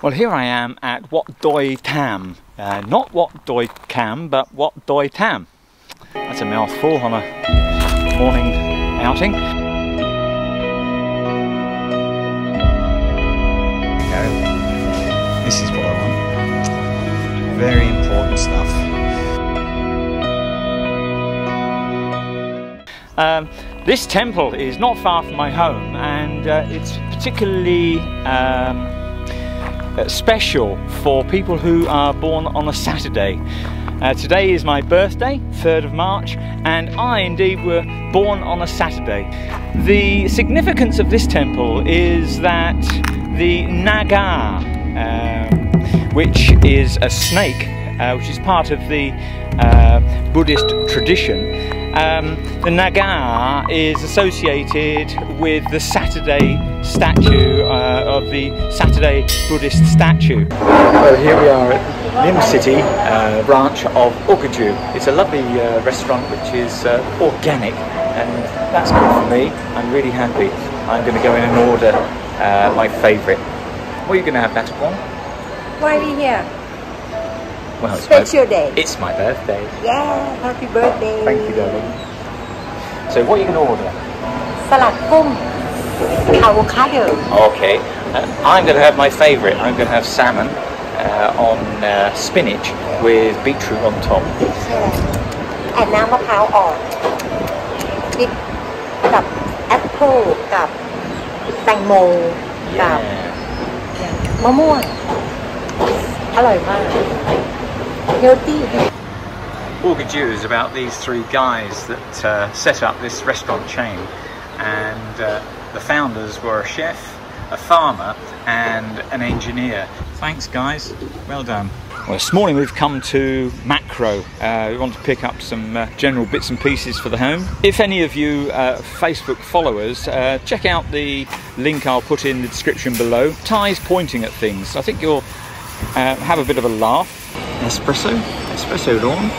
Well, here I am at Wat Doi Tham. Not Wat Doi Cam, but Wat Doi Tham. That's a mouthful on a morning outing. This is what I want. Very important stuff. This temple is not far from my home, and it's particularly special for people who are born on a Saturday. Today is my birthday, 3rd of March, and I indeed were born on a Saturday. The significance of this temple is that the Naga, which is a snake, which is part of the Buddhist tradition, the Naga is associated with the Saturday statue of the Saturday Buddhist statue. Well, here we are at Nim City, branch of Ohkajhu. It's a lovely restaurant which is organic, and that's good for me. I'm really happy. I'm going to go in and order my favourite. What are you going to have, Natapon? Why are we here? Well, Special day. It's my birthday. Yeah, happy birthday. Thank you, darling. So what are you going to order? Salad cung, avocado. Okay, I'm going to have my favourite. I'm going to have salmon on spinach with beetroot on top. และน้ำมะพร้าวอ่อนกินกับแอปเปิ้ลกับแตงโมกับมะม่วงอร่อยมาก healthy. Ohkajhu is about these three guys that set up this restaurant chain, and the founders were a chef, a farmer and an engineer. Thanks guys, well done. Well, this morning we've come to Macro. We want to pick up some general bits and pieces for the home. If any of you Facebook followers, check out the link I'll put in the description below. Ty's pointing at things. I think you'll have a bit of a laugh. Espresso dawn.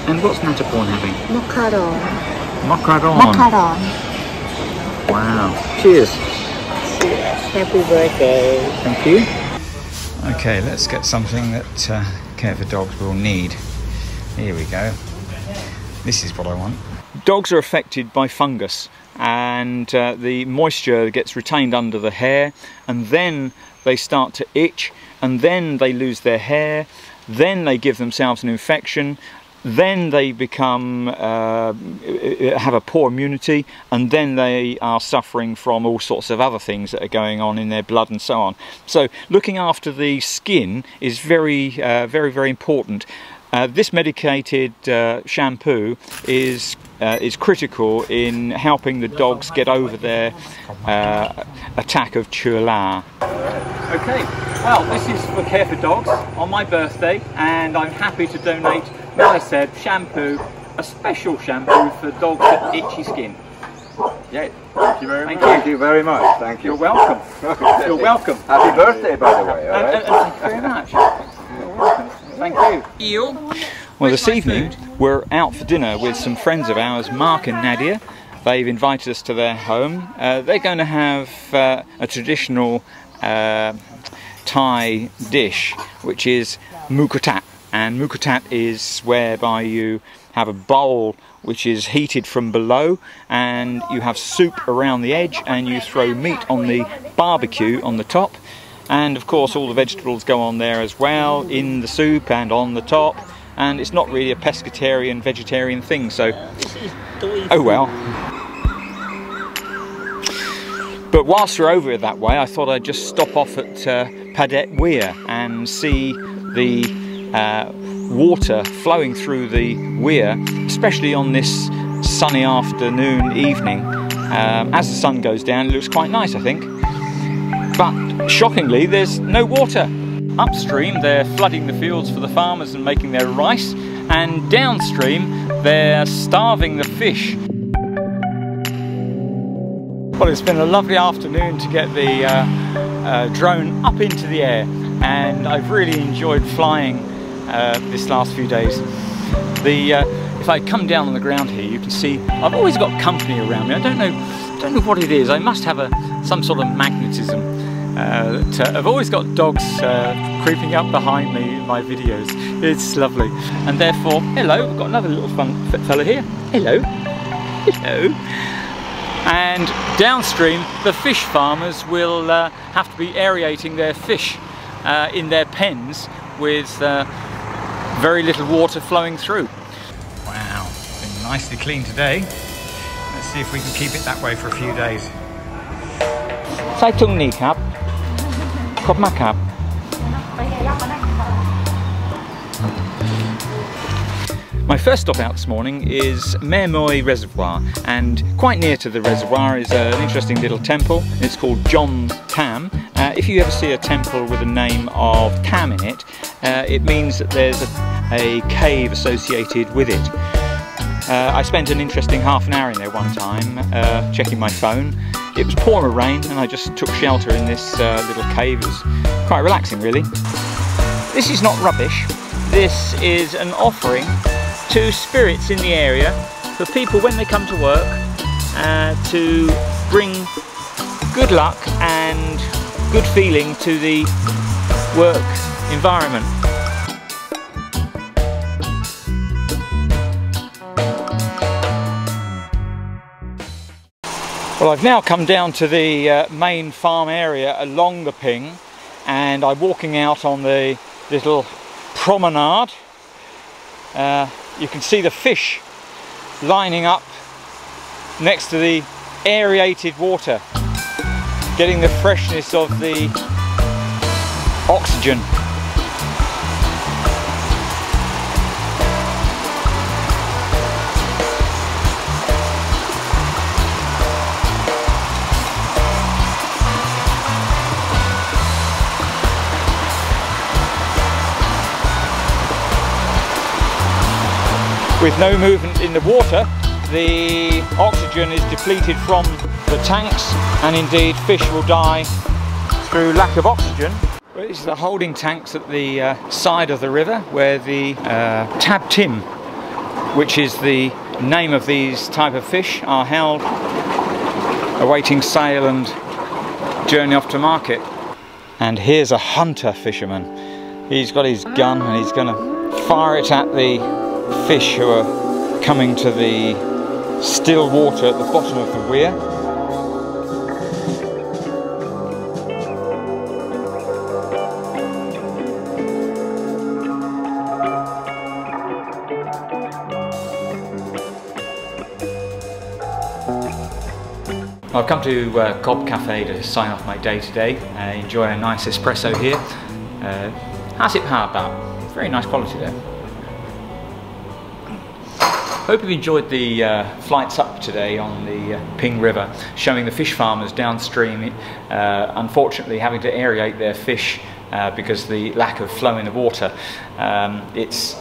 And what's Natapon having? Macaron. Macaron. Macaron. Wow. Cheers. Happy birthday. Thank you. Okay, let's get something that Carefordogs will need. Here we go. This is what I want. Dogs are affected by fungus, and the moisture gets retained under the hair, and then they start to itch, and then they lose their hair, then they give themselves an infection, then they become have a poor immunity, and then they are suffering from all sorts of other things that are going on in their blood and so on. So looking after the skin is very very important. This medicated shampoo is critical in helping the dogs get over their attack of Chula. Okay, well, this is for Carefordogs on my birthday, and I'm happy to donate, as I said, shampoo, a special shampoo for dogs with itchy skin. Yeah, thank you very much. Thank you very much. Thank you. You're welcome. You're welcome. Happy birthday, by the way. All right? Thank you very much. You're welcome. Thank you. Well, this evening we're out for dinner with some friends of ours, Mark and Nadia. They've invited us to their home. They're going to have a traditional Thai dish, which is mukatat. And mukatat is whereby you have a bowl which is heated from below, and you have soup around the edge, and you throw meat on the barbecue on the top, and of course all the vegetables go on there as well, in the soup and on the top, and it's not really a pescatarian vegetarian thing, so oh well. But whilst we're over it that way, I thought I'd just stop off at Padet Weir and see the water flowing through the weir, especially on this sunny afternoon evening. As the sun goes down, it looks quite nice, I think. But shockingly, there's no water. Upstream, they're flooding the fields for the farmers and making their rice, and downstream, they're starving the fish. Well, it's been a lovely afternoon to get the drone up into the air, and I've really enjoyed flying this last few days. If I come down on the ground here, you can see I've always got company around me. I don't know what it is. I must have some sort of magnetism. I've always got dogs creeping up behind me in my videos. It's lovely. And therefore, hello, we've got another little fella here. Hello. Hello. And downstream, the fish farmers will have to be aerating their fish in their pens with very little water flowing through. Wow, been nicely clean today. Let's see if we can keep it that way for a few days. Sai tung ni kap. Kop ma kap. My first stop out this morning is Mae Moei Reservoir, and quite near to the reservoir is an interesting little temple. It's called Chom Tham. If you ever see a temple with a name of Tham in it, it means that there's a cave associated with it. I spent an interesting half an hour in there one time, checking my phone. It was pouring rain and I just took shelter in this little cave. It was quite relaxing, really. This is not rubbish. This is an offering to spirits in the area for people when they come to work, to bring good luck and good feeling to the work environment. Well, I've now come down to the main farm area along the Ping, and I'm walking out on the little promenade. You can see the fish lining up next to the aerated water, getting the freshness of the oxygen. With no movement in the water, the oxygen is depleted from the tanks, and indeed fish will die through lack of oxygen. Well, this is the holding tanks at the side of the river where the tab tim, which is the name of these type of fish, are held, awaiting sale and journey off to market. And here's a hunter fisherman. He's got his gun and he's going to fire it at the fish who are coming to the still water at the bottom of the weir. I've come to Cobb Cafe to sign off my day today. Enjoy a nice espresso here. How's it powered about? Very nice quality there. Hope you've enjoyed the flights up today on the Ping River, showing the fish farmers downstream unfortunately having to aerate their fish because of the lack of flow in the water. It's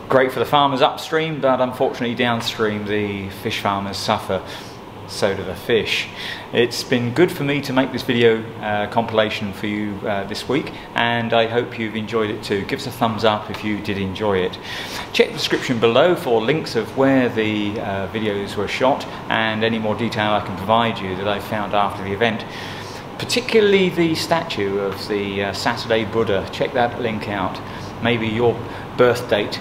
great for the farmers upstream, but unfortunately downstream the fish farmers suffer. So do the fish. It's been good for me to make this video compilation for you this week, and I hope you've enjoyed it too. Give us a thumbs up if you did enjoy it. Check the description below for links of where the videos were shot and any more detail I can provide you that I found after the event. Particularly the statue of the Saturday Buddha. Check that link out. Maybe your birth date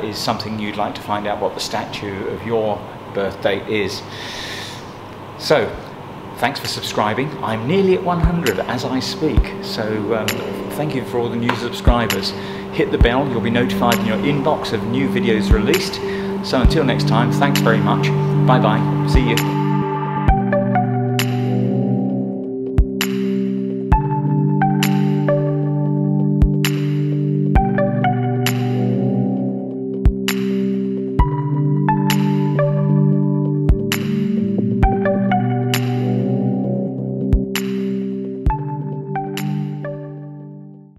is something you'd like to find out what the statue of your birth date is. So, thanks for subscribing. I'm nearly at 100 as I speak, so thank you for all the new subscribers. Hit the bell, you'll be notified in your inbox of new videos released. So until next time, thanks very much. Bye bye, see you.